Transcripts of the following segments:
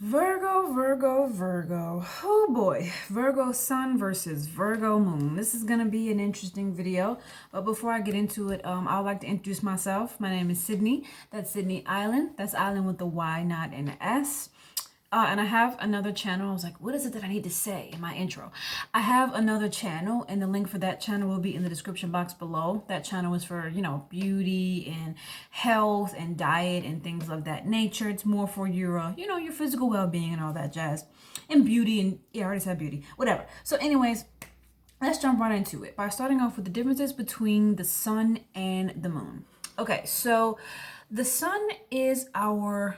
Virgo, Virgo, Virgo. Oh boy. Virgo Sun versus Virgo Moon. This is going to be an interesting video. But before I get into it, I would like to introduce myself. My name is Sydney. That's Sydney Island. That's Island with the Y, not an S. And I have another channel. I was like, what is it that I need to say in my intro? I have another channel, and the link for that channel will be in the description box below. That channel is for, beauty and health and diet and things of that nature. It's more for your, your physical well-being and all that jazz. And beauty, and yeah, I already said beauty. Whatever. So anyways, let's jump right into it by starting off with the differences between the sun and the moon. Okay, so the sun is our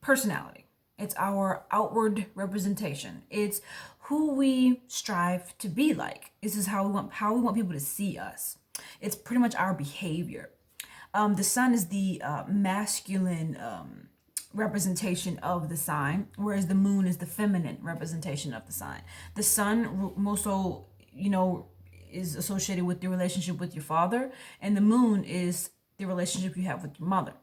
personality. It's our outward representation. It's who we strive to be like. This is how we want people to see us. It's pretty much our behavior. The sun is the masculine representation of the sign, whereas the moon is the feminine representation of the sign. The sun most so, is associated with your relationship with your father, and the moon is the relationship you have with your mother.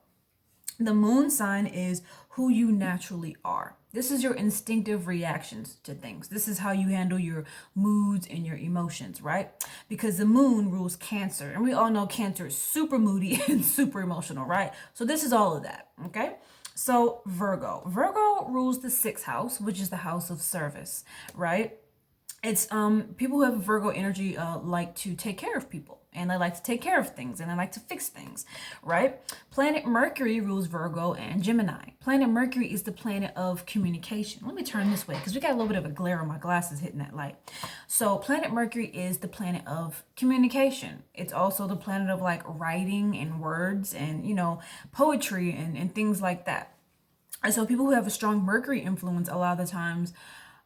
The moon sign is who you naturally are. This is your instinctive reactions to things. This is how you handle your moods and your emotions, right? Because the moon rules Cancer, and we all know Cancer is super moody and super emotional, right? So this is all of that, okay? So Virgo. Virgo rules the sixth house, which is the house of service, right? It's people who have Virgo energy like to take care of people, and they like to take care of things, and they like to fix things, right? Planet Mercury rules Virgo and Gemini. Planet Mercury is the planet of communication. Let me turn this way because we got a little bit of a glare on my glasses hitting that light. So planet Mercury is the planet of communication. It's also the planet of like writing and words and poetry and things like that. And so people who have a strong Mercury influence a lot of the times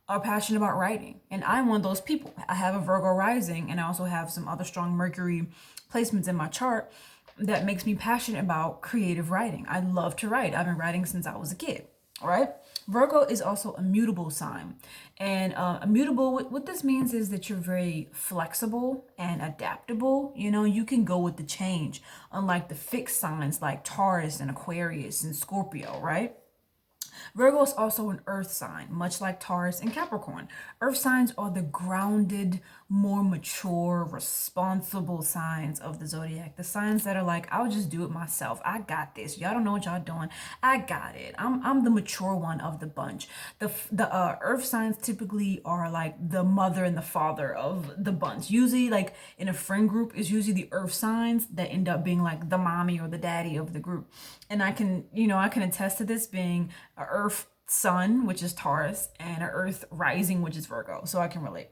are passionate about writing, and I'm one of those people. I have a Virgo rising, and I also have some other strong Mercury placements in my chart that makes me passionate about creative writing. I love to write. I've been writing since I was a kid. All right. Virgo is also a mutable sign, and immutable. What this means is that you're very flexible and adaptable. You can go with the change, unlike the fixed signs like Taurus and Aquarius and Scorpio, right? Virgo is also an earth sign, much like Taurus and Capricorn. Earth signs are the grounded, more mature, responsible signs of the zodiac. The signs that are like, I'll just do it myself. I got this. Y'all don't know what y'all doing. I got it. I'm the mature one of the bunch. The earth signs typically are like the mother and the father of the bunch. Usually, like in a friend group, is usually the earth signs that end up being like the mommy or the daddy of the group. And I can attest to this being a earth sun, which is Taurus, and an earth rising, which is Virgo. So I can relate.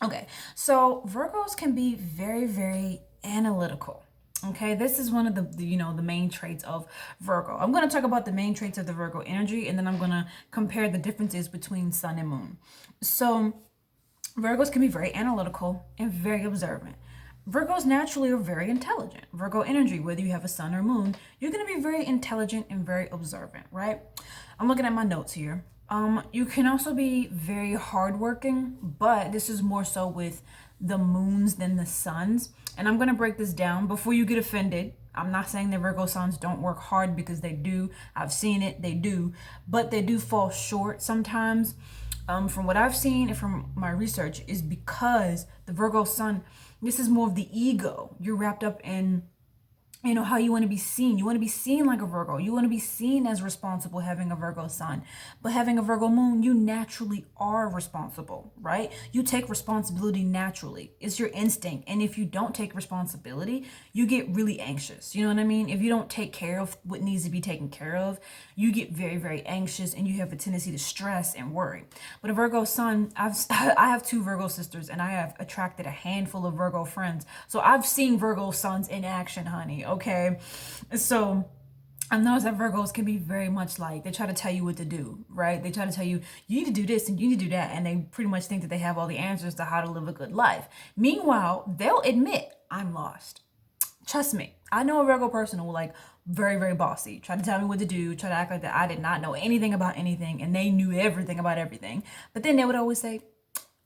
Okay, so Virgos can be very, very analytical. Okay, this is one of the main traits of Virgo. I'm going to talk about the main traits of the Virgo energy, and then I'm going to compare the differences between sun and moon. So Virgos can be very analytical and very observant. Virgos naturally are very intelligent. Virgo energy, whether you have a sun or moon, you're going to be very intelligent and very observant, right? I'm looking at my notes here. You can also be very hardworking, but this is more so with the moons than the suns. And I'm going to break this down before you get offended. I'm not saying that Virgo suns don't work hard, because they do. I've seen it, they do. But they do fall short sometimes. From what I've seen and from my research, is because the Virgo sun, this is more of the ego. You're wrapped up in how you want to be seen. You want to be seen like a Virgo. You want to be seen as responsible having a Virgo sun. But having a Virgo moon, you naturally are responsible, right? You take responsibility naturally. It's your instinct. And if you don't take responsibility, you get really anxious. You know what I mean? If you don't take care of what needs to be taken care of, you get very, very anxious, and you have a tendency to stress and worry. But a Virgo sun, I have two Virgo sisters, and I have attracted a handful of Virgo friends. So I've seen Virgo suns in action, honey. Okay, so I've noticed that Virgos can be very much like, they try to tell you what to do, right? They try to tell you, you need to do this and you need to do that. And they pretty much think that they have all the answers to how to live a good life. Meanwhile, they'll admit, I'm lost. Trust me. I know a Virgo person who like very, very bossy, try to tell me what to do, try to act like that I did not know anything about anything and they knew everything about everything. But then they would always say,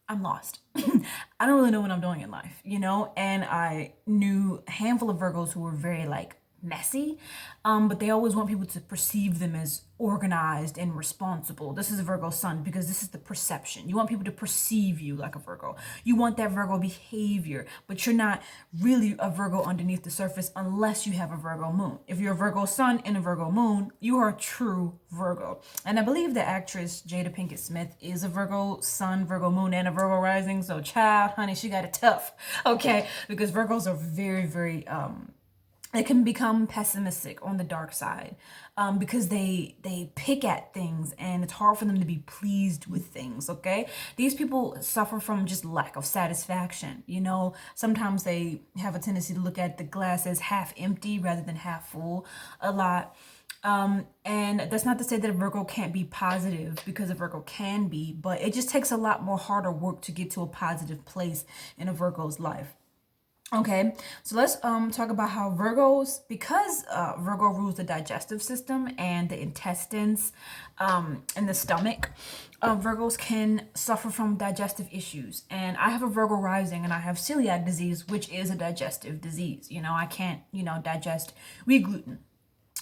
I'm lost. I don't really know what I'm doing in life, and I knew a handful of Virgos who were very like messy, but they always want people to perceive them as organized and responsible. This is a Virgo Sun because this is the perception. You want people to perceive you like a Virgo. You want that Virgo behavior, but you're not really a Virgo underneath the surface unless you have a Virgo Moon. If you're a Virgo Sun and a Virgo Moon, you are a true Virgo. And I believe the actress Jada Pinkett Smith is a Virgo Sun, Virgo Moon, and a Virgo Rising. So child, honey, she got it tough, okay? Because Virgos are very, very, they can become pessimistic on the dark side because they pick at things and it's hard for them to be pleased with things, okay? These people suffer from just lack of satisfaction, you know? Sometimes they have a tendency to look at the glass as half empty rather than half full a lot. And that's not to say that a Virgo can't be positive, because a Virgo can be, but it just takes a lot more harder work to get to a positive place in a Virgo's life. Okay, so let's talk about how Virgos, because Virgo rules the digestive system and the intestines and the stomach, Virgos can suffer from digestive issues. And I have a Virgo rising and I have celiac disease, which is a digestive disease. You know, I can't, digest wheat gluten.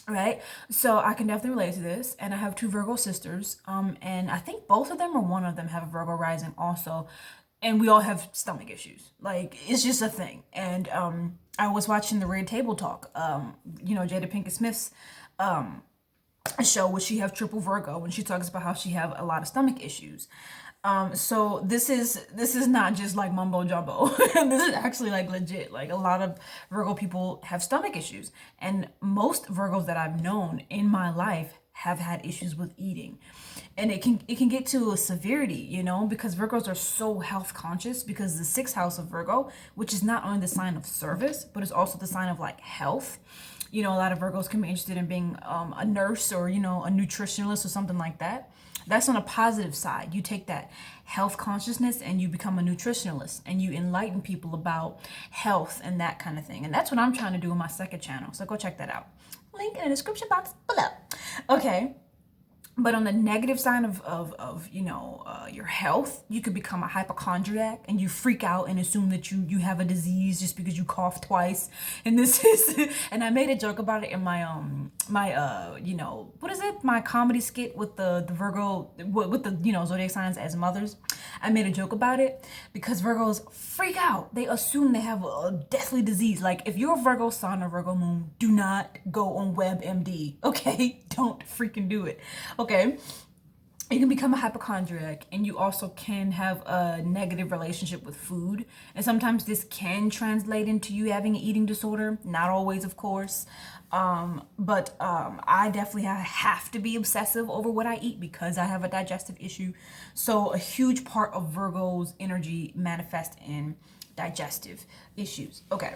Right, so I can definitely relate to this. And I have two Virgo sisters, and I think both of them or one of them have a Virgo rising also. And we all have stomach issues. Like, it's just a thing. And I was watching the Red Table Talk, Jada Pinkett Smith's show where she have triple Virgo, and she talks about how she have a lot of stomach issues. So this is not just like mumbo jumbo. This is actually like legit. Like, a lot of Virgo people have stomach issues, and most Virgos that I've known in my life have had issues with eating. And it can get to a severity, because Virgos are so health conscious, because the sixth house of Virgo, which is not only the sign of service, but it's also the sign of like health. A lot of Virgos can be interested in being a nurse or, a nutritionalist or something like that. That's on a positive side. You take that health consciousness and you become a nutritionalist and you enlighten people about health and that kind of thing. And that's what I'm trying to do on my second channel. So go check that out. Link in the description box below. Okay. But on the negative side of your health, you could become a hypochondriac and you freak out and assume that you have a disease just because you cough twice. And this is, and I made a joke about it in my my comedy skit with the Virgo, with the zodiac signs as mothers. I made a joke about it because Virgos freak out. They assume they have a deathly disease. Like, if you're a Virgo Sun or Virgo Moon, do not go on WebMD, okay? Don't freaking do it. Okay, you can become a hypochondriac, and you also can have a negative relationship with food. And sometimes this can translate into you having an eating disorder. Not always, of course. But I definitely have to be obsessive over what I eat because I have a digestive issue. So a huge part of Virgo's energy manifests in digestive issues. Okay,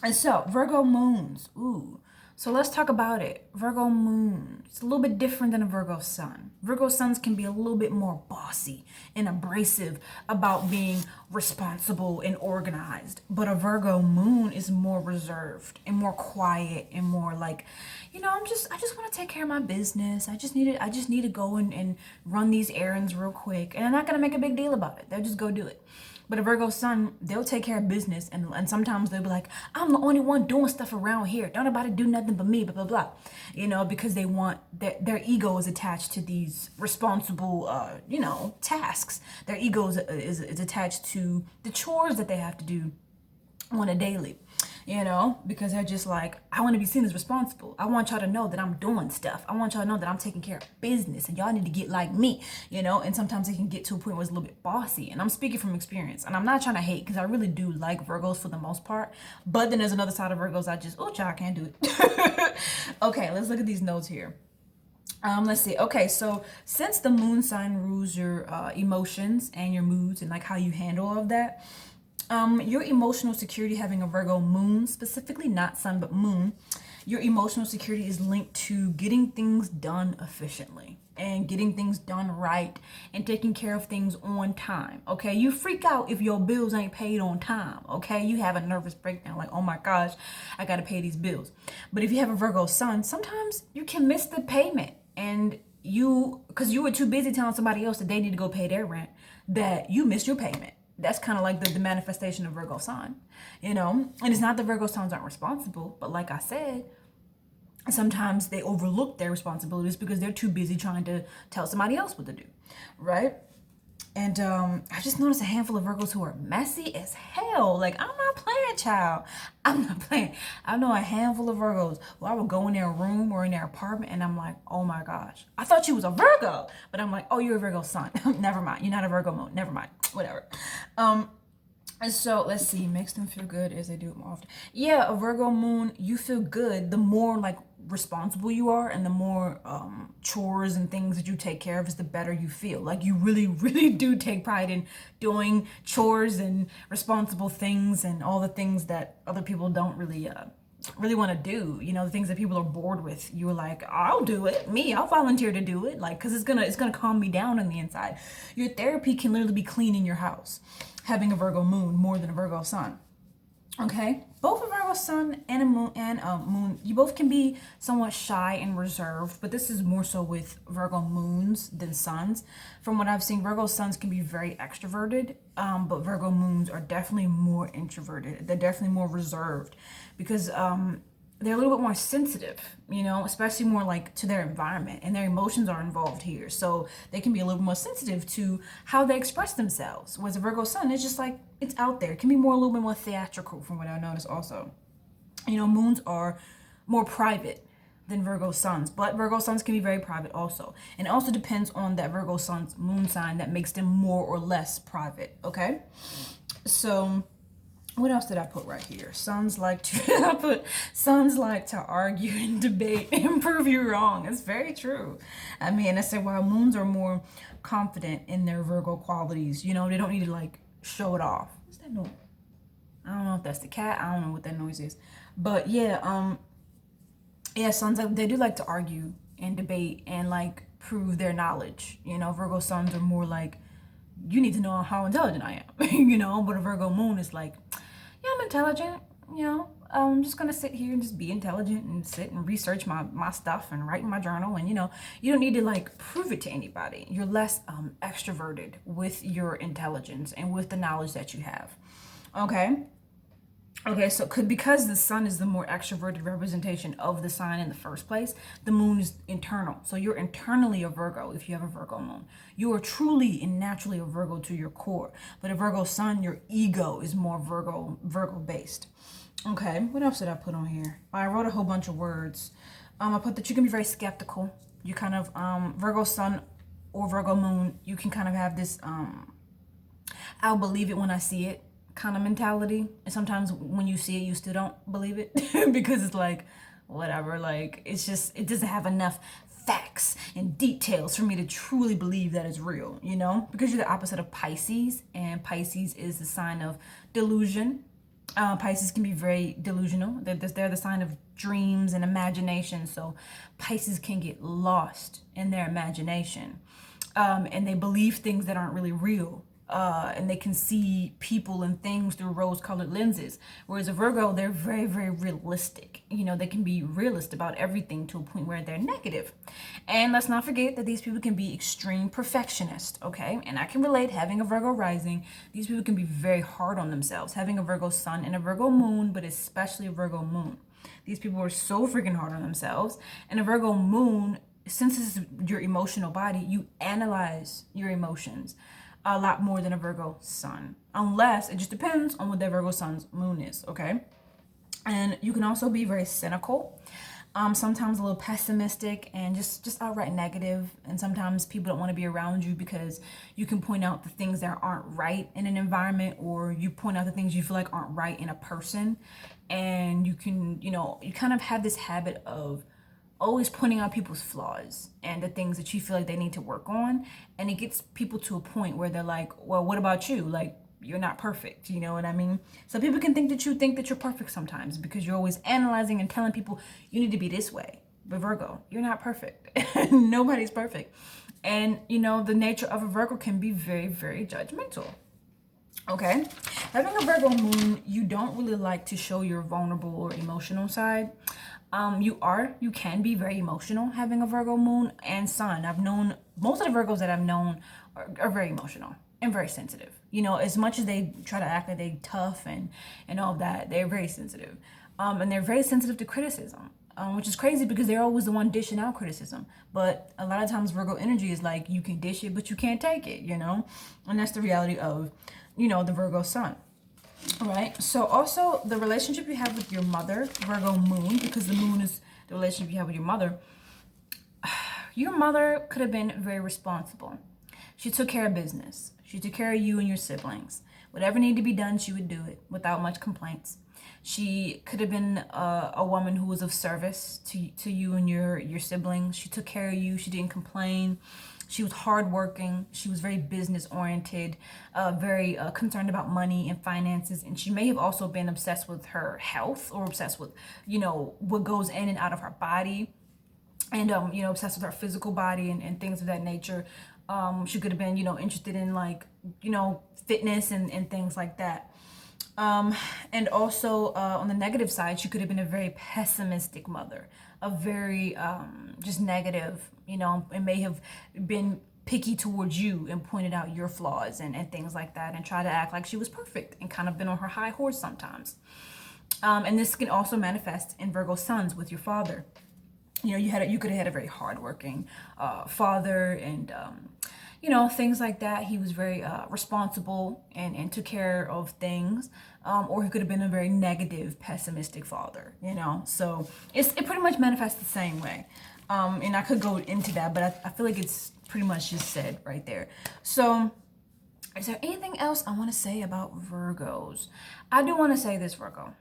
and so Virgo moons. Ooh. So let's talk about it. Virgo moon, it's a little bit different than a Virgo sun. Virgo suns can be a little bit more bossy and abrasive about being responsible and organized. But a Virgo moon is more reserved and more quiet and more like, I just want to take care of my business. I just need to go and run these errands real quick. And I'm not going to make a big deal about it. They'll just go do it. But a Virgo sun, they'll take care of business, and sometimes they'll be like, I'm the only one doing stuff around here. Don't nobody do nothing but me, blah, blah, blah. Because they want, their ego is attached to these responsible, tasks. Their ego is attached to the chores that they have to do on a daily. Because they're just like, I want to be seen as responsible. I want y'all to know that I'm doing stuff. I want y'all to know that I'm taking care of business, and y'all need to get like me, and sometimes it can get to a point where it's a little bit bossy. And I'm speaking from experience, and I'm not trying to hate, because I really do like Virgos for the most part. But then there's another side of Virgos I can't do it. Okay, let's look at these notes here. Let's see. Okay, so since the moon sign rules your emotions and your moods and like how you handle all of that, your emotional security, having a Virgo moon, specifically not sun but moon, your emotional security is linked to getting things done efficiently and getting things done right and taking care of things on time. Okay, you freak out if your bills ain't paid on time. Okay, you have a nervous breakdown like, oh my gosh, I gotta pay these bills. But if you have a Virgo sun, sometimes you can miss the payment, and because you were too busy telling somebody else that they need to go pay their rent, that you missed your payment. that's kind of like the manifestation of Virgo Sun, you know? And it's not that Virgo Suns aren't responsible, but like I said, sometimes they overlook their responsibilities because they're too busy trying to tell somebody else what to do, right? And I just noticed a handful of Virgos who are messy as hell. Like, I'm not playing, child. I'm not playing. I know a handful of Virgos who I would go in their room or in their apartment and I'm like, oh my gosh, I thought you was a Virgo. But I'm like, oh, you're a Virgo Sun. Never mind. You're not a Virgo Moon. Never mind. Whatever. And so let's see, makes them feel good as they do it more often. Yeah, a Virgo Moon, you feel good the more like responsible you are, and the more chores and things that you take care of is the better you feel. Like you really, really do take pride in doing chores and responsible things and all the things that other people don't really want to do, you know, the things that people are bored with. You're like, I'll do it. I'll volunteer to do it, like, because it's gonna calm me down on the inside. Your therapy can literally be cleaning your house, having a Virgo Moon more than a Virgo Sun. Okay, both a Virgo Sun and a moon, you both can be somewhat shy and reserved, but this is more so with Virgo Moons than Suns. From what I've seen, Virgo Suns can be very extroverted, but Virgo Moons are definitely more introverted. They're definitely more reserved because they're a little bit more sensitive, you know, especially more like to their environment, and their emotions are involved here. So they can be a little more sensitive to how they express themselves. Whereas a Virgo Sun is just like, it's out there. It can be a little bit more theatrical from what I noticed also. You know, moons are more private than Virgo Suns, but Virgo Suns can be very private also. And it also depends on that Virgo Sun's moon sign that makes them more or less private, okay? So what else did I put right here? Suns like to suns like to argue and debate and prove you wrong. It's very true. I mean, I said while moons are more confident in their Virgo qualities, you know, they don't need to like show it off. What's that noise? I don't know if that's the cat. I don't know what that noise is. But yeah, suns, they do like to argue and debate and like prove their knowledge. You know, Virgo Suns are more like, you need to know how intelligent I am, you know, but a Virgo Moon is like, yeah, I'm intelligent, you know, I'm just gonna sit here and just be intelligent and sit and research my stuff and write in my journal. And, you know, you don't need to like prove it to anybody. You're less extroverted with your intelligence and with the knowledge that you have. Okay, so because the sun is the more extroverted representation of the sign in the first place, the moon is internal. So you're internally a Virgo if you have a Virgo moon. You are truly and naturally a Virgo to your core. But a Virgo sun, your ego is more Virgo based. Okay, what else did I put on here? I wrote a whole bunch of words. I put that you can be very skeptical. You kind of, Virgo sun or Virgo moon, you can kind of have this, I'll believe it when I see it kind of mentality. And sometimes when you see it, you still don't believe it because it's like, whatever, like it's just, it doesn't have enough facts and details for me to truly believe that it's real, you know, because you're the opposite of Pisces, and Pisces is the sign of delusion. Pisces can be very delusional. They're the sign of dreams and imagination. So Pisces can get lost in their imagination, and they believe things that aren't really real. And they can see people and things through rose-colored lenses. Whereas a Virgo, they're very, very realistic. You know, they can be realist about everything to a point where they're negative. And let's not forget that these people can be extreme perfectionists, okay? And I can relate, having a Virgo rising, these people can be very hard on themselves. Having a Virgo sun and a Virgo moon, but especially a Virgo moon. These people are so freaking hard on themselves. And a Virgo moon, since this is your emotional body, you analyze your emotions a lot more than a Virgo sun, unless it just depends on what that Virgo sun's moon is, okay? And you can also be very cynical, sometimes a little pessimistic and just outright negative. And sometimes people don't want to be around you because you can point out the things that aren't right in an environment, or you point out the things you feel like aren't right in a person. And you can, you know, you kind of have this habit of always pointing out people's flaws and the things that you feel like they need to work on. And it gets people to a point where they're like, well, what about you? Like, you're not perfect. You know what I mean? So people can think that you're perfect sometimes because you're always analyzing and telling people you need to be this way. But Virgo, you're not perfect. Nobody's perfect. And, you know, the nature of a Virgo can be very, very judgmental. Okay? Having a Virgo moon, you don't really like to show your vulnerable or emotional side. You can be very emotional having a Virgo moon and sun. I've known, most of the Virgos that I've known are very emotional. and very sensitive. You know, as much as they try to act like they tough and all that, they're very sensitive. And they're very sensitive to criticism, which is crazy because they're always the one dishing out criticism. But a lot of times Virgo energy is like, you can dish it, but you can't take it, you know? And that's the reality of, you know, the Virgo sun. Right. So also the relationship you have with your mother, Virgo moon, because the moon is the relationship you have with your mother. Your mother could have been very responsible. She took care of business. She took care of you and your siblings. Whatever needed to be done, she would do it without much complaints. She could have been a woman who was of service to you and your siblings. She took care of you. She didn't complain. She was hardworking. She was very business oriented, very concerned about money and finances. And she may have also been obsessed with her health, or obsessed with, you know, what goes in and out of her body. And, you know, obsessed with her physical body and things of that nature. She could have been, you know, interested in, like, you know, fitness and things like that. And also on the negative side, she could have been a very pessimistic mother, a very just negative, you know, and may have been picky towards you and pointed out your flaws and things like that, and try to act like she was perfect and kind of been on her high horse sometimes. And this can also manifest in Virgo suns with your father. You know, you could have had a very hardworking father, and you know, things like that. He was very responsible and took care of things, or he could have been a very negative, pessimistic father. You know, so it pretty much manifests the same way. And I could go into that, but I feel like it's pretty much just said right there. So, is there anything else I want to say about Virgos? I do want to say this, Virgo.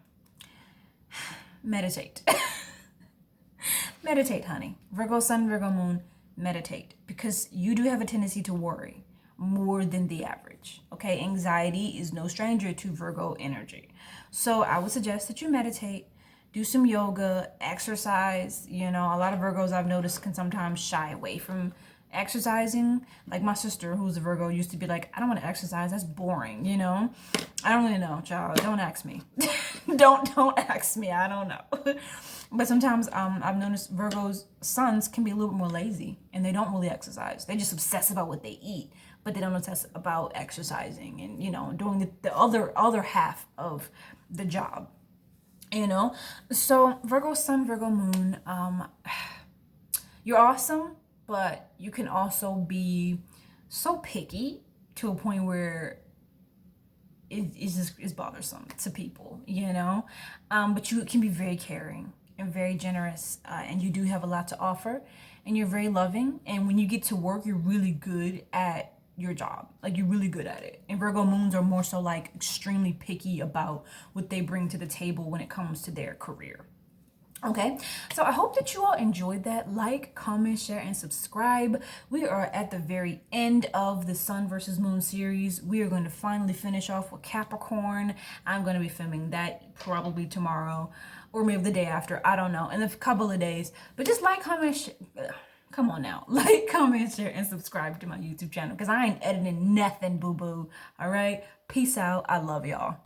Meditate. Meditate, honey. Virgo sun, Virgo moon, meditate. Because you do have a tendency to worry more than the average. Okay, anxiety is no stranger to Virgo energy. So I would suggest that you meditate, do some yoga, exercise. You know, a lot of Virgos I've noticed can sometimes shy away from exercising. Like my sister, who's a Virgo, used to be like, I don't want to exercise, that's boring, you know. I don't really know, child. Don't ask me. don't ask me. I don't know. But sometimes I've noticed Virgo's sons can be a little bit more lazy, and they don't really exercise. They just obsess about what they eat, but they don't obsess about exercising and, you know, doing the other half of the job, you know. So Virgo sun, Virgo moon, you're awesome, but you can also be so picky to a point where it's bothersome to people, you know. But you can be very caring and very generous, and you do have a lot to offer, and you're very loving. And when you get to work, you're really good at your job. Like, you're really good at it. And Virgo moons are more so like extremely picky about what they bring to the table when it comes to their career. Okay, so I hope that you all enjoyed that. Like, comment, share, and subscribe. We are at the very end of the Sun versus Moon series. We are going to finally finish off with Capricorn. I'm going to be filming that probably tomorrow, or maybe the day after. I don't know, in a couple of days. But just like, comment, come on now. Like, comment, share, and subscribe to my YouTube channel, because I ain't editing nothing, boo-boo. All right? Peace out. I love y'all.